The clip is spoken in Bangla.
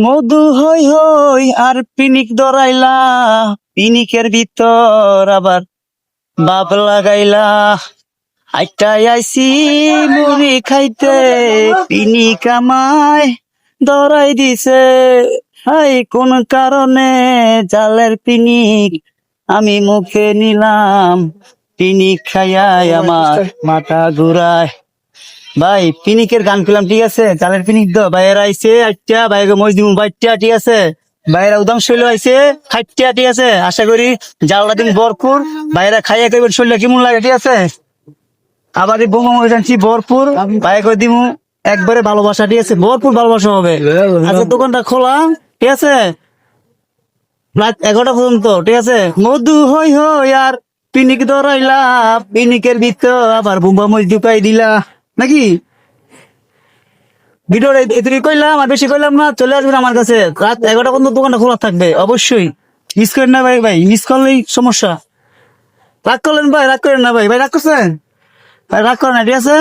মধু হই হই আর পিনিক ধরাইলা, পিনিকের ভিতর আবার বাপ লাগাইলা। আইটাই আইসি মুড়ি খাইতে, পিনিক আমায় ধরাই দিছে। হাই কোন কারণে জালের পিনিক আমি মুখে নিলাম, পিনিক খাইয়াই আমার মাথা ঘুরায়। ভাই পিনিকের গান পেলাম, ঠিক আছে, চালের পিনিক দো ভাইয়েরা আইসে আচ্ছা ভাইকে মজ দিমু বাইটা, ঠিক আছে, ভাইয়েরা উদাম শৈল আইসে খাইটা, ঠিক আছে, আশা করি জালটা দিন ভরপুর, ভাইয়েরা খাইয়া কইবেন শৈল কেমন লাগে, ঠিক আছে। আবার এই বোমা ময় জানছি ভরপুর, ভাই কই দিমু একবারে ভালোবাসা, ঠিক আছে, ভরপুর ভালোবাসা হবে। আজকে দোকানটা খোলা, ঠিক আছে, রাত 11টা পর্যন্ত, ঠিক আছে। মধু হই হই আর পিনিক ধরাইলা, পিনিকের ভিতর আবার বোমা মই ঢুকাই দিলা, নাকি ভিডিওটা এতটুকু কইলাম, আর বেশি কইলাম না। চলে আসবেন আমার কাছে রাত 11টা পর্যন্ত, দোকানটা খোলা থাকবে অবশ্যই। মিস করেন না ভাই, ভাই মিস করলেই সমস্যা। রাগ করলেন ভাই, রাগ করেন না ভাই, ভাই রাগ করছেন, ভাই রাগ করেন না, ঠিক আছে।